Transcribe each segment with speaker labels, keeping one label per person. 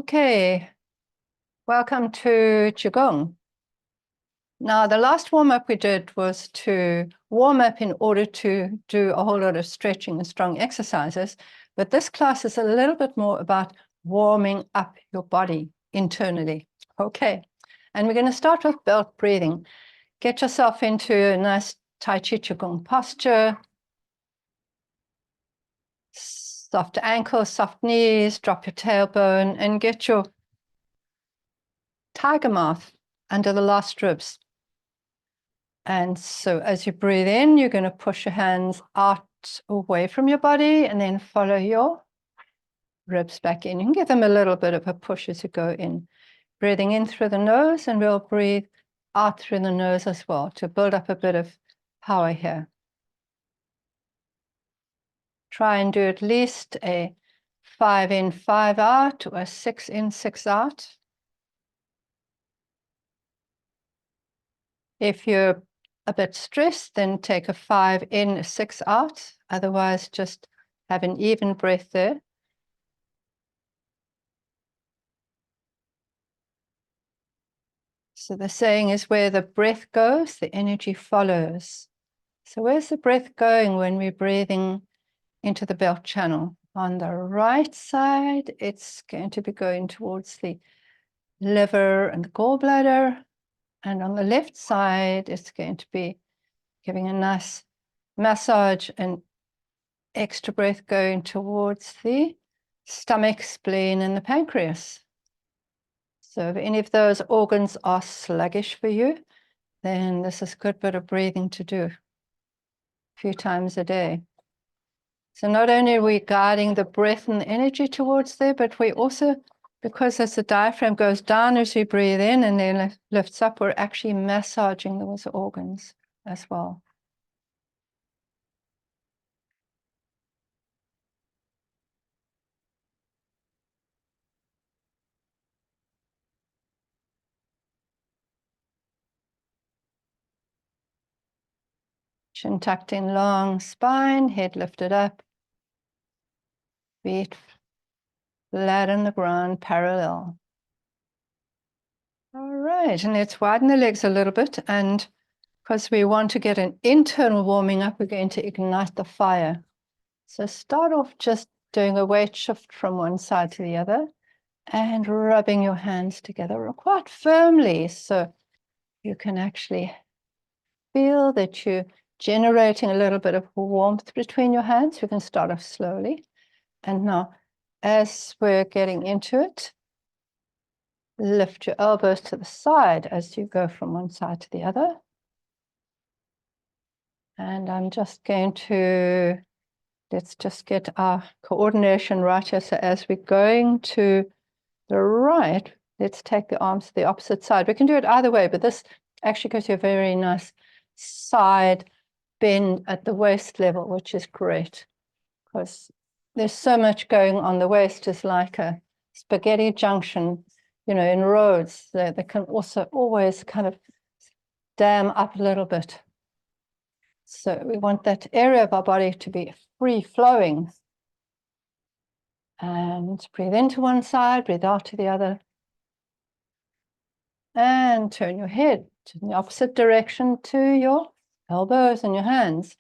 Speaker 1: Okay, welcome to Qigong. Now, the last warm-up we did was to warm up in order to do a whole lot of stretching and strong exercises, but this class is a little bit more about warming up your body internally. Okay, and we're going to start with belt breathing. Get yourself into a nice Tai Chi Qigong posture. Soft ankles, soft knees, drop your tailbone, and get your tiger mouth under the last ribs. And so as you breathe in, you're going to push your hands out away from your body and then follow your ribs back in. You can give them a little bit of a push as you go in. Breathing in through the nose, and we'll breathe out through the nose as well to build up a bit of power here. Try and do at least a 5 in, 5 out, or a 6 in, 6 out. If you're a bit stressed, then take a 5 in, a 6 out. Otherwise, just have an even breath there. So the saying is, where the breath goes, the energy follows. So where's the breath going when we're breathing into the belt channel? On the right side, it's going to be going towards the liver and the gallbladder. And on the left side, it's going to be giving a nice massage and extra breath going towards the stomach, spleen, and the pancreas. So if any of those organs are sluggish for you, then this is a good bit of breathing to do a few times a day. So not only are we guiding the breath and the energy towards there, but we also, because as the diaphragm goes down as we breathe in and then lifts up, we're actually massaging those organs as well. Chin tucked in, long spine, head lifted up, feet flat on the ground, parallel. All right, and let's widen the legs a little bit, and because we want to get an internal warming up, we're going to ignite the fire. So start off just doing a weight shift from one side to the other and rubbing your hands together quite firmly so you can actually feel that you're generating a little bit of warmth between your hands. We can start off slowly. And now, as we're getting into it, lift your elbows to the side as you go from one side to the other. And I'm just going to, let's just get our coordination right here. So as we're going to the right, let's take the arms to the opposite side. We can do it either way, but this actually gives you a very nice side bend at the waist level, which is great because there's so much going on. The waist is like a spaghetti junction, you know, in roads. They can also always kind of dam up a little bit. So we want that area of our body to be free flowing. And breathe into one side, breathe out to the other. And turn your head to the opposite direction to your elbows and your hands.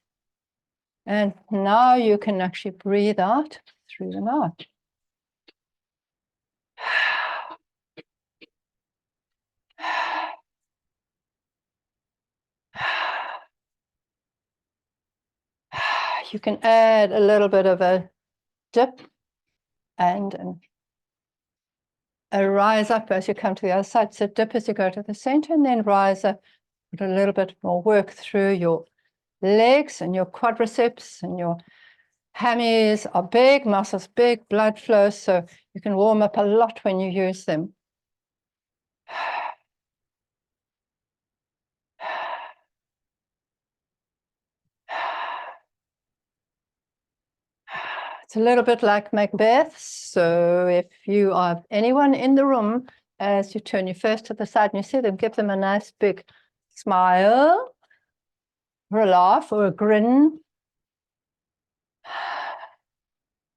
Speaker 1: And now you can actually breathe out through the mouth. You can add a little bit of a dip and a rise up as you come to the other side. So dip as you go to the center and then rise up. Put a little bit more work through your legs and your quadriceps, and your hammies are big muscles, big blood flow. So you can warm up a lot when you use them. It's a little bit like Macbeth. So if you are anyone in the room, as you turn your face to the side and you see them, give them a nice big smile, or a laugh, or a grin.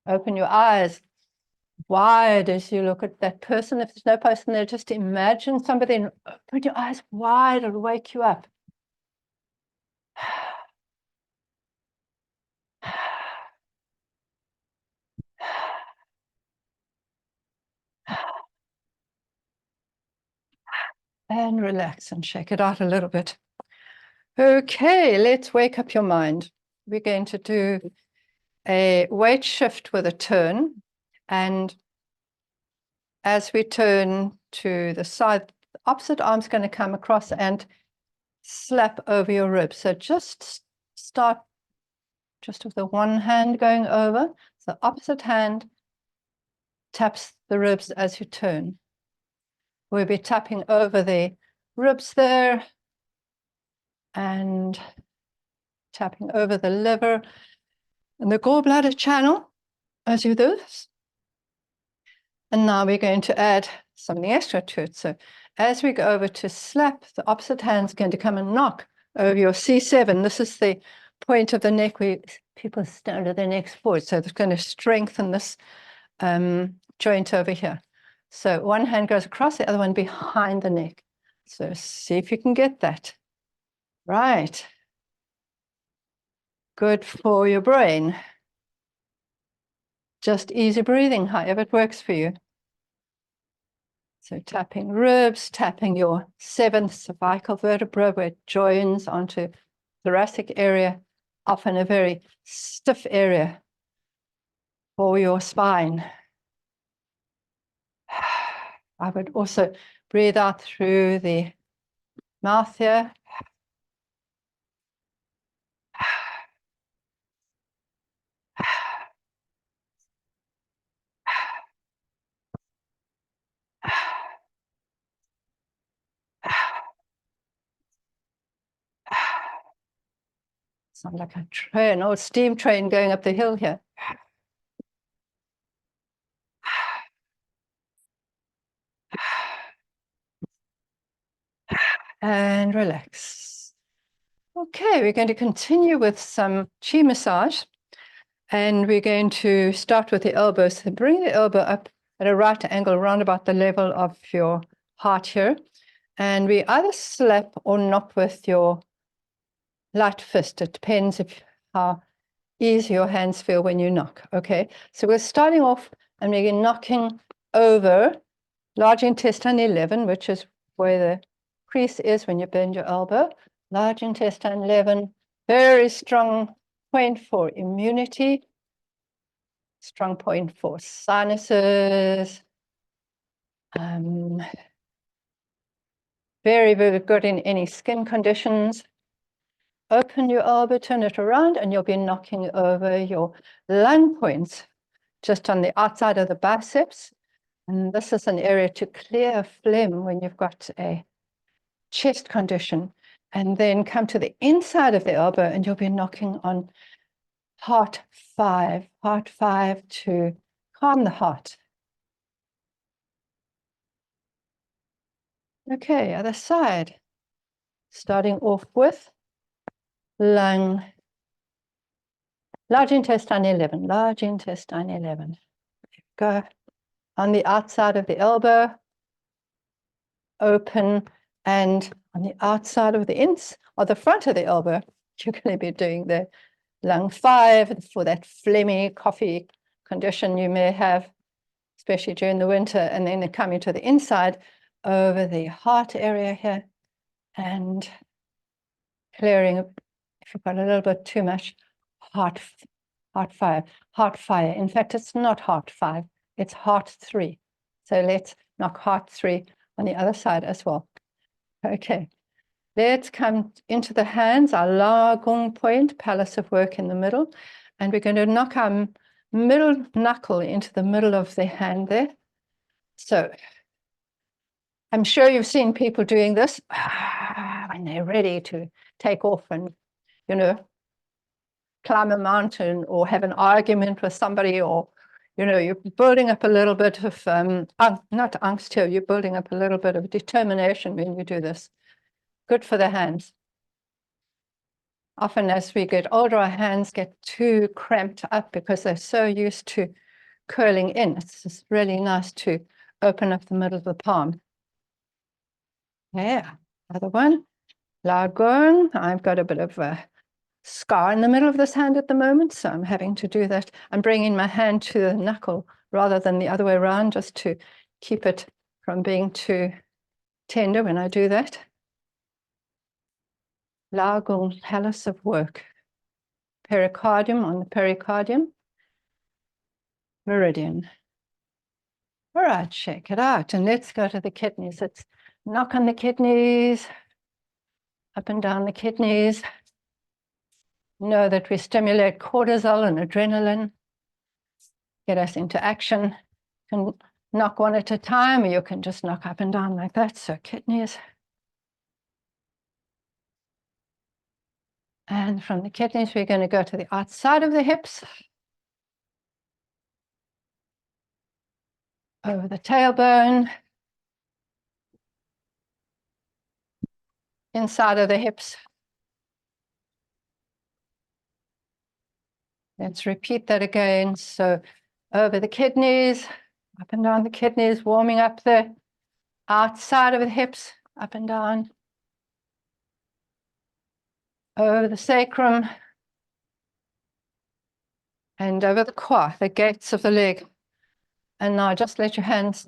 Speaker 1: Open your eyes wide as you look at that person. If there's no person there, just imagine somebody and open your eyes wide. It'll wake you up. And relax and shake it out a little bit. Okay, let's wake up your mind. We're going to do a weight shift with a turn. And as we turn to the side, the opposite arm's going to come across and slap over your ribs. So just start just with the one hand going over. So opposite hand taps the ribs as you turn. We'll be tapping over the ribs there and tapping over the liver and the gallbladder channel as you do this. And now we're going to add something extra to it. So as we go over to slap, the opposite hand's going to come and knock over your C7. This is the point of the neck where people stand with their necks forward. So it's going to strengthen this joint over here. So one hand goes across, the other one behind the neck. So see if you can get that. Right. Good for your brain. Just easy breathing, however it works for you. So tapping ribs, tapping your seventh cervical vertebra where it joins onto thoracic area, often a very stiff area for your spine. I would also breathe out through the mouth here. Sounds like a train, old steam train going up the hill here. And relax. Okay, we're going to continue with some chi massage. And we're going to start with the elbow. So bring the elbow up at a right angle, around about the level of your heart here. And we either slap or knock with your light fist. It depends how easy your hands feel when you knock. Okay, so we're starting off and we're knocking over large intestine 11, which is where the crease is when you bend your elbow. Large intestine 11, very strong point for immunity, strong point for sinuses. Very, very good in any skin conditions. Open your elbow, turn it around, and you'll be knocking over your lung points just on the outside of the biceps. And this is an area to clear phlegm when you've got a chest condition. And then come to the inside of the elbow, and you'll be knocking on heart 5 to calm the heart. Okay, other side. Starting off with lung, large intestine 11, large intestine 11. Go on the outside of the elbow, open, and on the outside of the front of the elbow, you're going to be doing the lung 5 for that phlegmy, coughy condition you may have, especially during the winter, and then coming to the inside over the heart area here and clearing, if you've got a little bit too much, heart fire. In fact, it's not heart 5, it's heart 3. So let's knock heart 3 on the other side as well. Okay, let's come into the hands, our La Gong point, palace of work in the middle. And we're going to knock our middle knuckle into the middle of the hand there. So I'm sure you've seen people doing this when they're ready to take off and, you know, climb a mountain or have an argument with somebody, or, you know, you're building up a little bit of, not angst here, you're building up a little bit of determination when you do this. Good for the hands. Often as we get older, our hands get too cramped up because they're so used to curling in. It's just really nice to open up the middle of the palm. Yeah, other one. Qigong. I've got a bit of a scar in the middle of this hand at the moment, so I'm having to do that. I'm bringing my hand to the knuckle rather than the other way around, just to keep it from being too tender when I do that. Qigong, palace of work. Pericardium on the pericardium. Meridian. All right, shake it out. And let's go to the kidneys. Let's knock on the kidneys, up and down the kidneys. Know that we stimulate cortisol and adrenaline, get us into action. You can knock one at a time, or you can just knock up and down like that. So kidneys. And from the kidneys, we're going to go to the outside of the hips, over the tailbone, inside of the hips. Let's repeat that again. So over the kidneys, up and down the kidneys, warming up the outside of the hips, up and down. Over the sacrum. And over the quad, the gates of the leg. And now just let your hands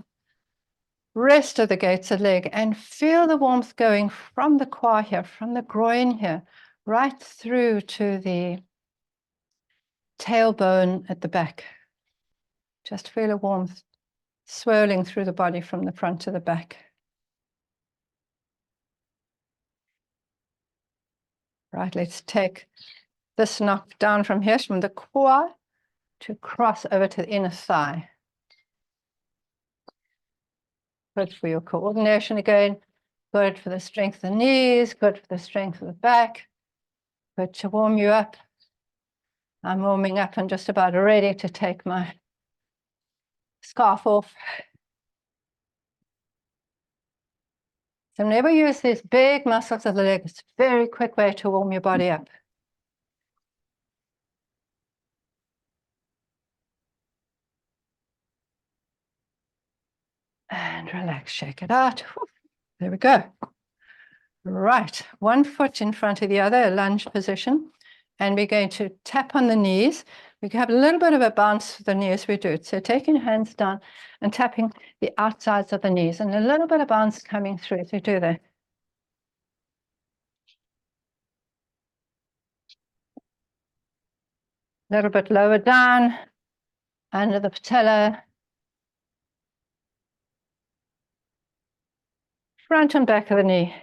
Speaker 1: rest at the gates of the leg and feel the warmth going from the quad here, from the groin here, right through to the tailbone at the back. Just feel a warmth swirling through the body from the front to the back. Right, let's take this knock down from here, from the quad to cross over to the inner thigh. Good for your coordination again. Good for the strength of the knees, good for the strength of the back. Good to warm you up. I'm warming up and just about ready to take my scarf off. So never use these big muscles of the leg. It's a very quick way to warm your body up. And relax, shake it out. There we go. Right, one foot in front of the other, a lunge position. And we're going to tap on the knees. We can have a little bit of a bounce with the knee as we do it. So taking your hands down and tapping the outsides of the knees, and a little bit of bounce coming through as we do that. A little bit lower down, under the patella. Front and back of the knee.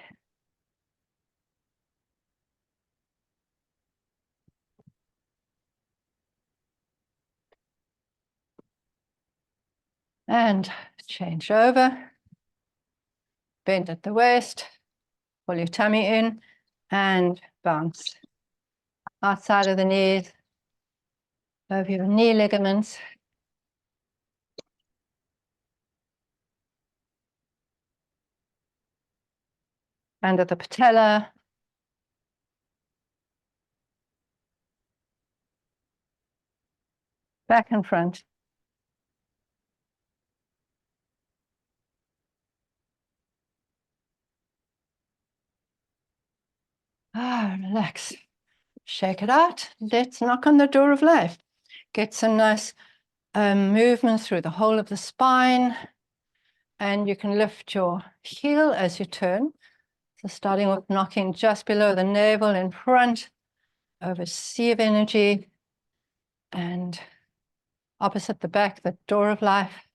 Speaker 1: And change over. Bend at the waist. Pull your tummy in and bounce. Outside of the knees. Over your knee ligaments. Under the patella. Back and front. Relax. Shake it out. Let's knock on the door of life. Get some nice movement through the whole of the spine. And you can lift your heel as you turn. So starting with knocking just below the navel in front, over sea of energy. And opposite the back, the door of life.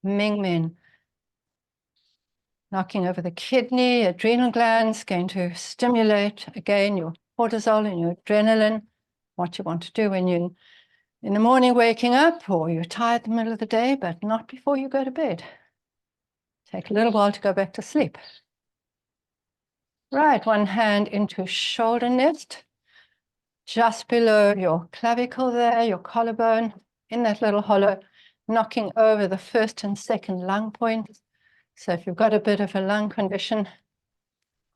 Speaker 1: Ming Min. Knocking over the kidney, adrenal glands, going to stimulate again your cortisol and your adrenaline. What you want to do when you're in the morning waking up, or you're tired in the middle of the day, but not before you go to bed. Take a little while to go back to sleep. Right, one hand into shoulder nest, just below your clavicle there, your collarbone, in that little hollow, knocking over the first and second lung points. So if you've got a bit of a lung condition,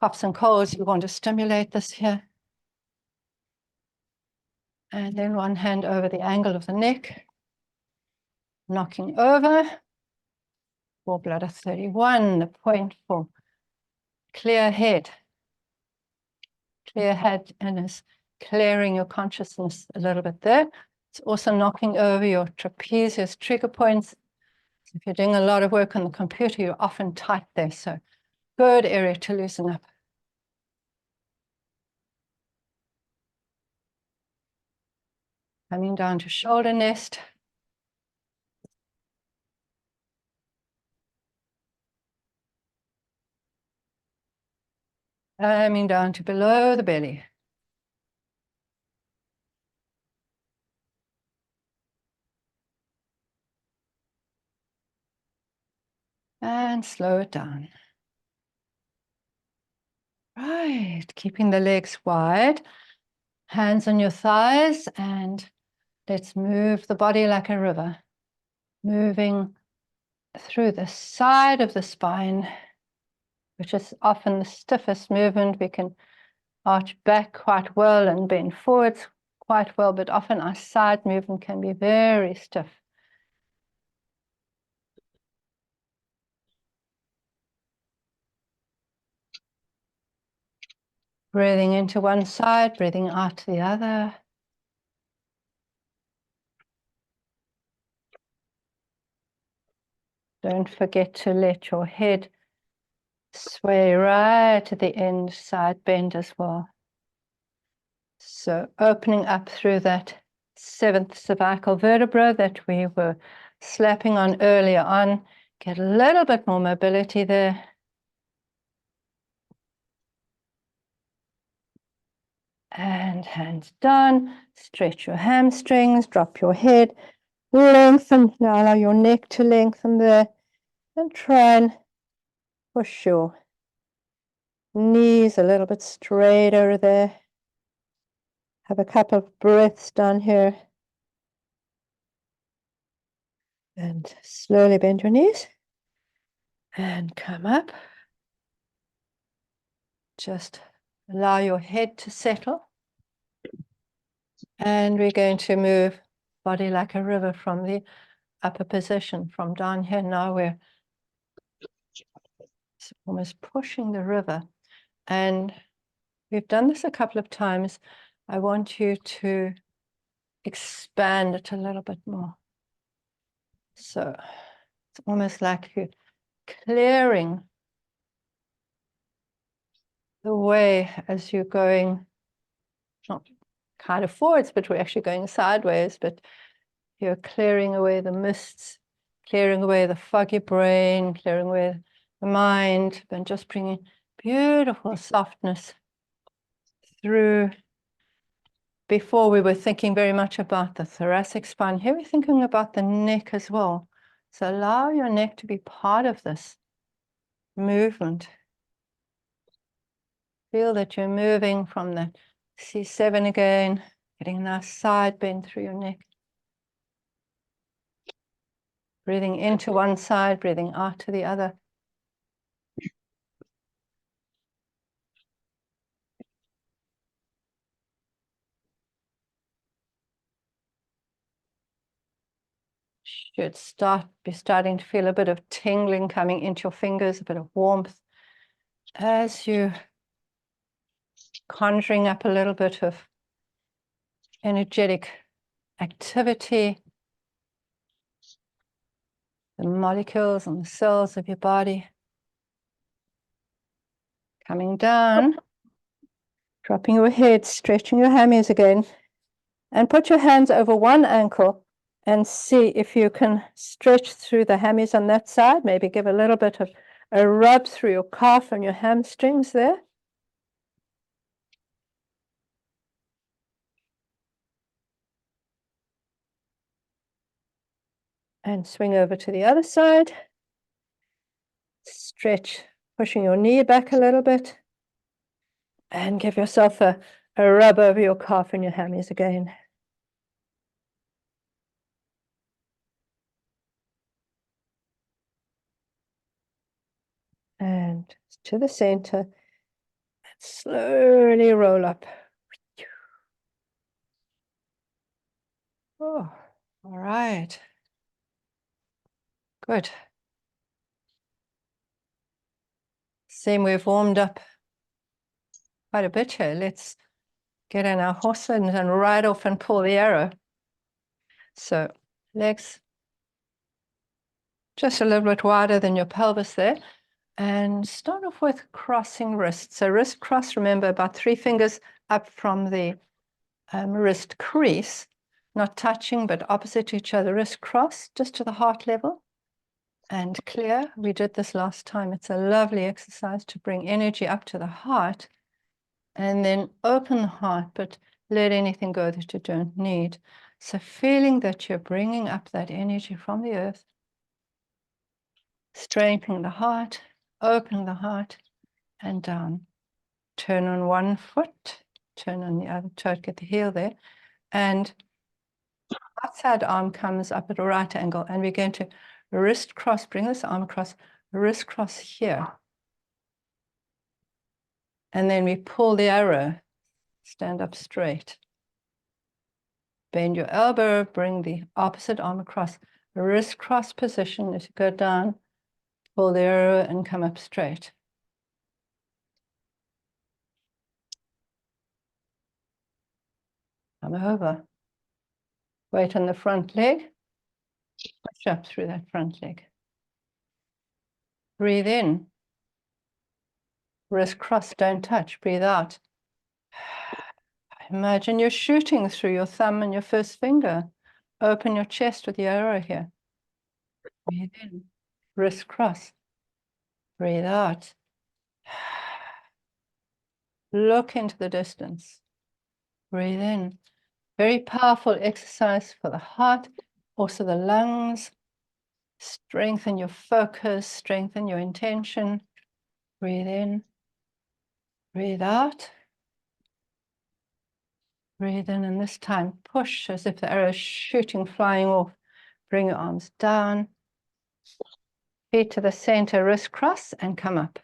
Speaker 1: coughs and colds, you want to stimulate this here. And then one hand over the angle of the neck. knocking over. Gallbladder 31, the point for clear head. Clear head, and is clearing your consciousness a little bit there. It's also knocking over your trapezius trigger points. So if you're doing a lot of work on the computer, you're often tight there. So good area to loosen up. Coming down to shoulder nest. Coming down to below the belly. And slow it down. Right, keeping the legs wide, hands on your thighs, and let's move the body like a river, moving through the side of the spine, which is often the stiffest movement. We can arch back quite well and bend forwards quite well, but often our side movement can be very stiff. Breathing into one side, breathing out to the other. Don't forget to let your head sway right to the end, side bend as well. So opening up through that 7th cervical vertebra that we were slapping on earlier on. Get a little bit more mobility there. And hands down. Stretch your hamstrings, drop your head, lengthen, now allow your neck to lengthen there. And try and push your knees a little bit straighter there. Have a couple of breaths down here. And slowly bend your knees. And come up. Just allow your head to settle. And we're going to move body like a river from the upper position. From down here now, we're almost pushing the river. And we've done this a couple of times. I want you to expand it a little bit more. So it's almost like you're clearing the way as you're going, not kind of forwards, but we're actually going sideways, but you're clearing away the mists, clearing away the foggy brain, clearing away the mind, and just bringing beautiful softness through. Before we were thinking very much about the thoracic spine. Here we're thinking about the neck as well. So allow your neck to be part of this movement. Feel that you're moving from the C7 again, getting a nice side bend through your neck. Breathing into one side, breathing out to the other. Should be starting to feel a bit of tingling coming into your fingers, a bit of warmth as you conjuring up a little bit of energetic activity, the molecules and the cells of your body. Coming down, dropping your head, stretching your hammies again, and put your hands over one ankle and see if you can stretch through the hammies on that side. Maybe give a little bit of a rub through your calf and your hamstrings there. And swing over to the other side. Stretch, pushing your knee back a little bit. And give yourself a rub over your calf and your hammies again. And to the center. And slowly roll up. Oh, all right. Good. Same, we've warmed up quite a bit here. Let's get in our horse and ride off and pull the arrow. So legs just a little bit wider than your pelvis there. And start off with crossing wrists. So wrist cross, remember, about 3 fingers up from the wrist crease, not touching, but opposite to each other. Wrist cross, just to the heart level. And clear. We did this last time. It's a lovely exercise to bring energy up to the heart. And then open the heart, but let anything go that you don't need. So feeling that you're bringing up that energy from the earth, strengthening the heart, opening the heart, and down. Turn on one foot, turn on the other toe, get the heel there. And outside arm comes up at a right angle. And we're going to wrist cross, bring this arm across, wrist cross here. And then we pull the arrow, stand up straight. Bend your elbow, bring the opposite arm across, wrist cross position as you go down, pull the arrow and come up straight. Come over. Weight on the front leg, push up through that front leg. Breathe in. Wrist cross, don't touch, breathe out. Imagine you're shooting through your thumb and your first finger. Open your chest with the arrow here. Breathe in, wrist cross. Breathe out. Look into the distance. Breathe in. Very powerful exercise for the heart, also the lungs. Strengthen your focus, strengthen your intention. Breathe in. Breathe out. Breathe in, and this time push as if the arrow is shooting, flying off. Bring your arms down. Feet to the center, wrist cross, and come up.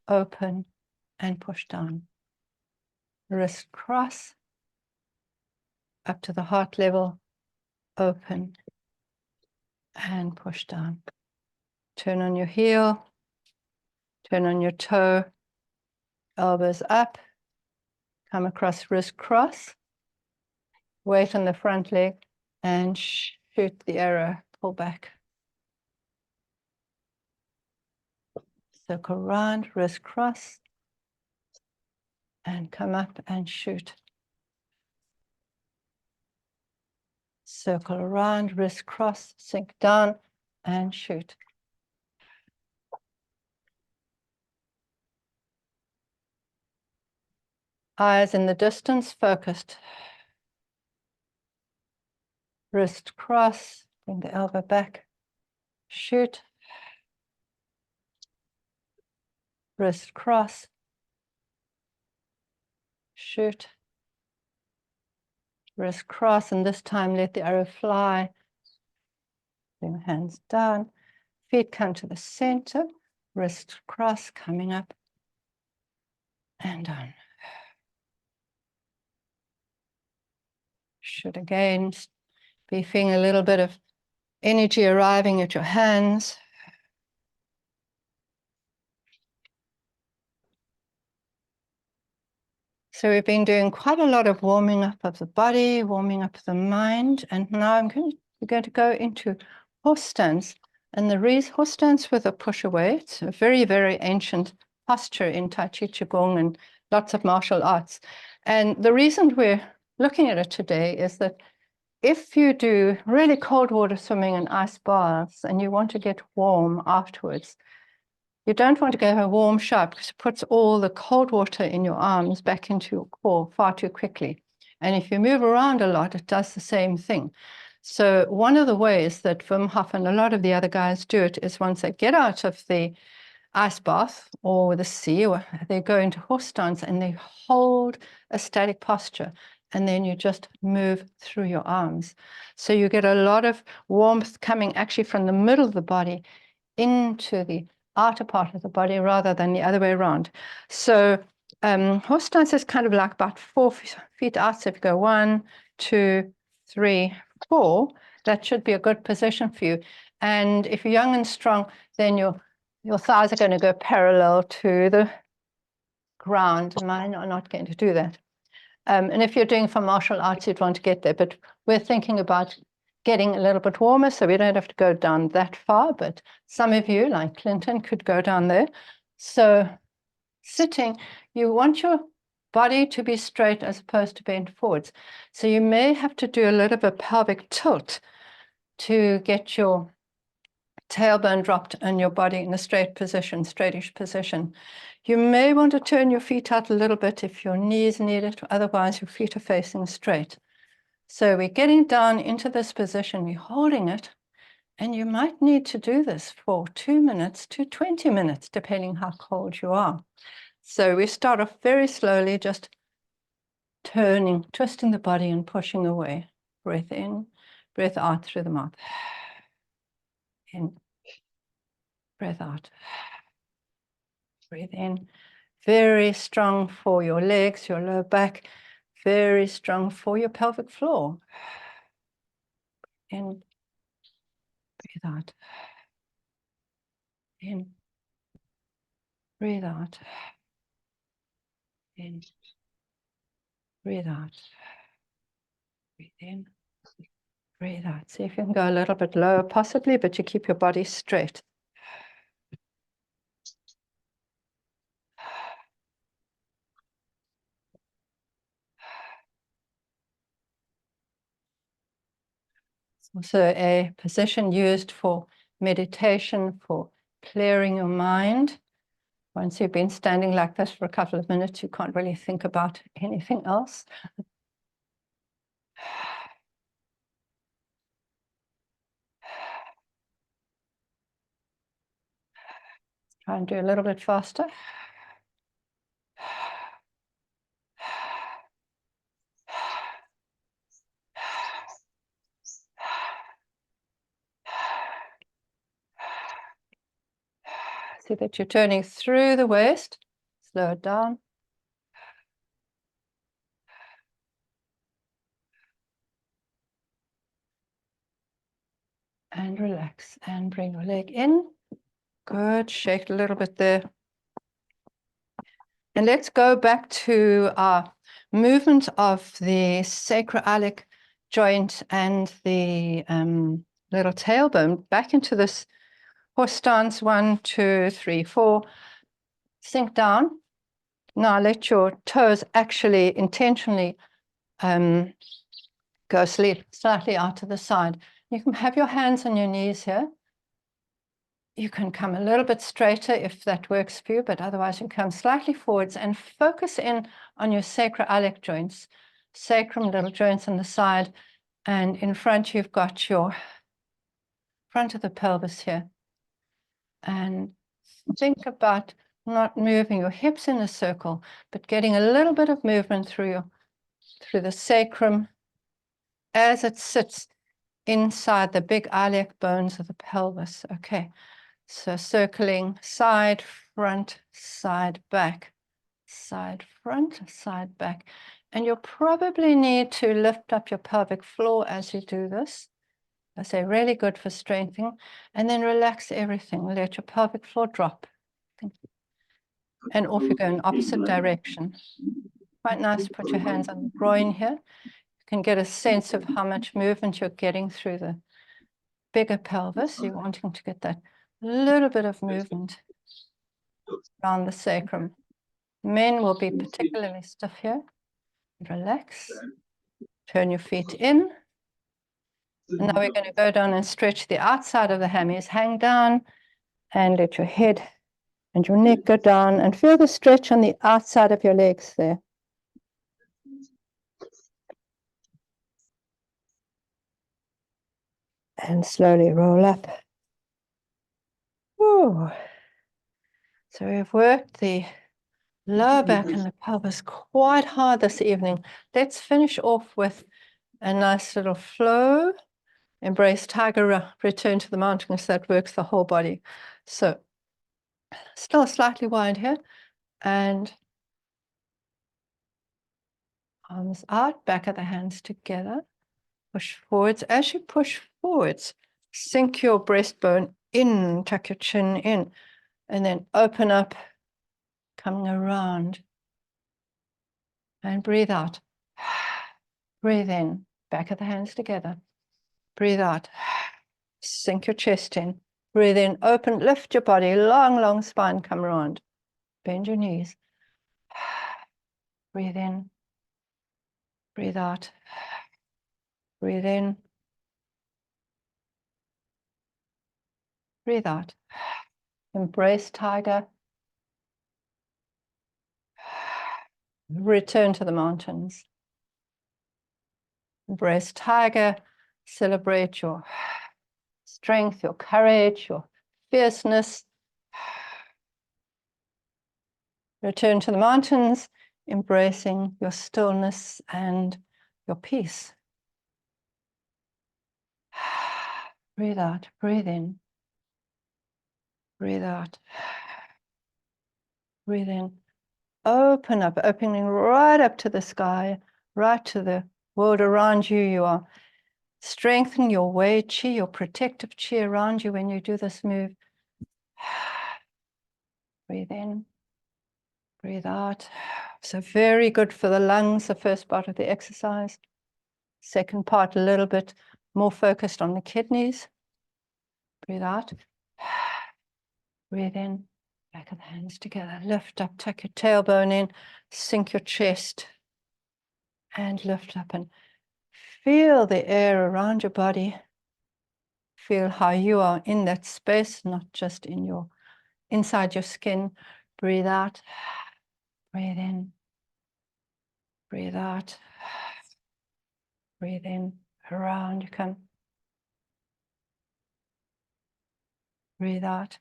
Speaker 1: Open and push down. Wrist cross. Up to the heart level. Open and push down. Turn on your heel. Turn on your toe. Elbows up. Come across, wrist cross. Weight on the front leg and shoot the arrow. Pull back. Circle round, wrist cross. And come up and shoot. Circle around, wrist cross, sink down and shoot. Eyes in the distance, focused. Wrist cross, bring the elbow back, shoot. Wrist cross, shoot. Wrist cross, and this time let the arrow fly. Bring the hands down, feet come to the center, wrist cross, coming up and down. Should again be feeling a little bit of energy arriving at your hands. So we've been doing quite a lot of warming up of the body, warming up the mind, and now we're going to go into horse stance. And the horse stance with a push away, it's a very, very ancient posture in Tai Chi, Qigong, and lots of martial arts. And the reason we're looking at it today is that if you do really cold water swimming and ice baths and you want to get warm afterwards, you don't want to go a warm shower because it puts all the cold water in your arms back into your core far too quickly. And if you move around a lot, it does the same thing. So one of the ways that Wim Hof and a lot of the other guys do it is once they get out of the ice bath or the sea, or they go into horse stance and they hold a static posture. And then you just move through your arms. So you get a lot of warmth coming actually from the middle of the body into the outer part of the body rather than the other way around. So horse stance is kind of like about 4 feet out. So if you go 1, 2, 3, 4, That should be a good position for you. And if you're young and strong, then your thighs are going to go parallel to the ground. Mine are not going to do that. And if you're doing for martial arts, you'd want to get there. But we're thinking about getting a little bit warmer, so we don't have to go down that far. But some of you, like Clinton, could go down there. So sitting, you want your body to be straight as opposed to bent forwards. So you may have to do a little bit of pelvic tilt to get your tailbone dropped and your body in a straight position, straightish position. You may want to turn your feet out a little bit if your knees need it, otherwise your feet are facing straight. So we're getting down into this position, we're holding it, and you might need to do this for 2 minutes to 20 minutes, depending how cold you are. So we start off very slowly, just turning, twisting the body and pushing away. Breath in, breath out through the mouth. In, breath out. Breathe in. Very strong for your legs, your lower back. Very strong for your pelvic floor. In, breathe out. In, breathe out. In, breathe out. Breathe in, breathe out. See if you can go a little bit lower possibly, but you keep your body straight. It's also a position used for meditation, for clearing your mind. Once you've been standing like this for a couple of minutes, you can't really think about anything else. Try and do a little bit faster. See that you're turning through the waist. Slow it down. And relax and bring your leg in. Good, shake a little bit there. And let's go back to our movement of the sacroiliac joint and the little tailbone back into this horse stance. 1, 2, 3, 4. Sink down. Now let your toes actually intentionally go slightly out to the side. You can have your hands on your knees here. You can come a little bit straighter if that works for you, but otherwise you can come slightly forwards and focus in on your sacroiliac joints, sacrum, little joints on the side, and in front you've got your front of the pelvis here. And think about not moving your hips in a circle, but getting a little bit of movement through the sacrum as it sits inside the big iliac bones of the pelvis. Okay. So circling side, front, side, back, side, front, side, back. And you'll probably need to lift up your pelvic floor as you do this. I say really good for strengthening. And then relax everything. Let your pelvic floor drop. And off you go in opposite direction. Quite nice to put your hands on the groin here. You can get a sense of how much movement you're getting through the bigger pelvis. You're wanting to get that little bit of movement around the sacrum. Men will be particularly stiff here. Relax. Turn your feet in. And now we're going to go down and stretch the outside of the hammies. Hang down and let your head and your neck go down and feel the stretch on the outside of your legs there. And slowly roll up. Woo. So we've worked the lower back and the pelvis quite hard this evening. Let's finish off with a nice little flow. Embrace tiger, return to the mountain, because that works the whole body. So still slightly wide here, and arms out, back of the hands together. Push forwards. As you push forwards. Sink your breastbone in, tuck your chin in, and then open up, coming around. And breathe out. Breathe in, back of the hands together. Breathe out. Sink your chest in. Breathe in, open, lift your body, long, long spine, come around. Bend your knees. Breathe in. Breathe out. Breathe in. Breathe out. Embrace tiger. Return to the mountains. Embrace tiger. Celebrate your strength, your courage, your fierceness. Return to the mountains, embracing your stillness and your peace. Breathe out, breathe in. Breathe out. Breathe in. Open up, opening right up to the sky, right to the world around you. You are strengthening your Wei Qi, your protective Qi around you when you do this move. Breathe in. Breathe out. So very good for the lungs, the first part of the exercise. Second part, a little bit more focused on the kidneys. Breathe out. Breathe in. Back of the hands together. Lift up, tuck your tailbone in, sink your chest, and lift up and feel the air around your body. Feel how you are in that space, not just in your inside your skin. Breathe out. Breathe in. Breathe out. Breathe in. Around you come. Breathe out.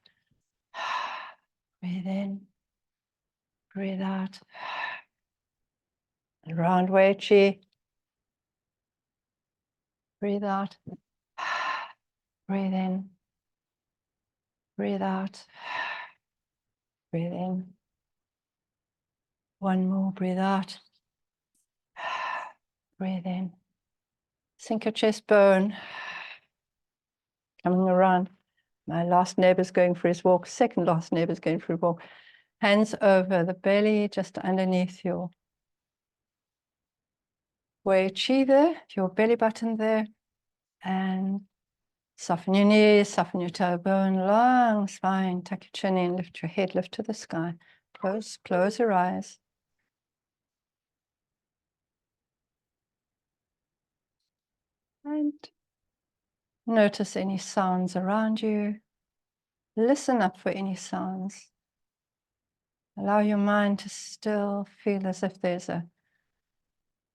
Speaker 1: Breathe in. Breathe out. Round Wei Qi. Breathe out. Breathe in. Breathe out. Breathe in. One more. Breathe out. Breathe in. Sink your chest bone. Coming around. My last neighbor's going for his walk. Second last neighbor's going for a walk. Hands over the belly, just underneath your Wei Qi there, your belly button there. And soften your knees, soften your tailbone, long spine, tuck your chin in, lift your head, lift to the sky. Close your eyes. And notice any sounds around you. Listen up for any sounds. Allow your mind to still feel as if there's a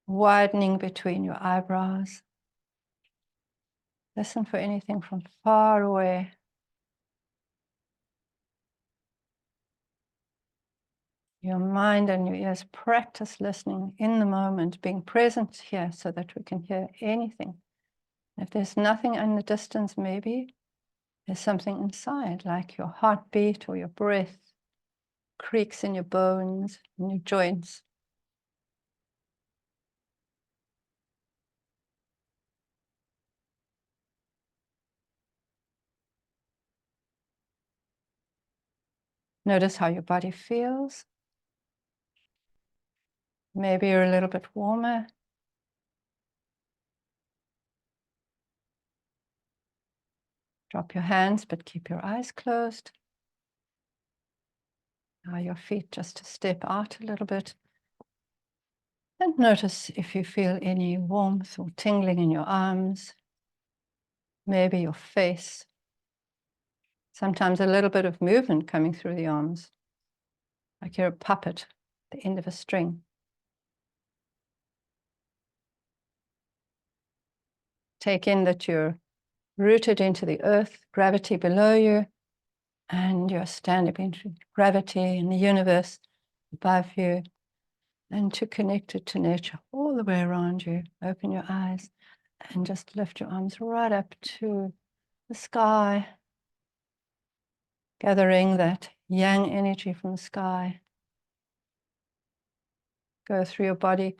Speaker 1: widening between your eyebrows. Listen for anything from far away. Your mind and your ears practice listening in the moment, being present here so that we can hear anything. If there's nothing in the distance, maybe there's something inside, like your heartbeat or your breath, creaks in your bones, in your joints. Notice how your body feels. Maybe you're a little bit warmer. Drop your hands, but keep your eyes closed. Allow your feet just to step out a little bit. And notice if you feel any warmth or tingling in your arms, maybe your face. Sometimes a little bit of movement coming through the arms, like you're a puppet at the end of a string. Take in that you're rooted into the earth, gravity below you, and you're standing into gravity in the universe above you, and to connect it to nature all the way around you. Open your eyes and just lift your arms right up to the sky, gathering that yang energy from the sky. Go through your body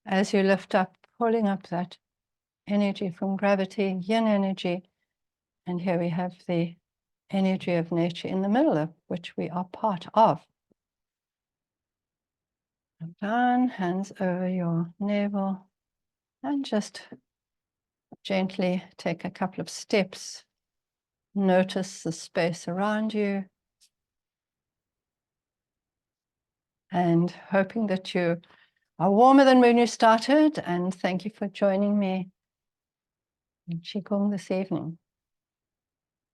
Speaker 1: as you lift up, pulling up that energy from gravity, yin energy. And here we have the energy of nature in the middle of which we are part of. Down, hands over your navel, and just gently take a couple of steps. Notice the space around you, and hoping that you are warmer than when you started. And thank you for joining me in Qigong this evening.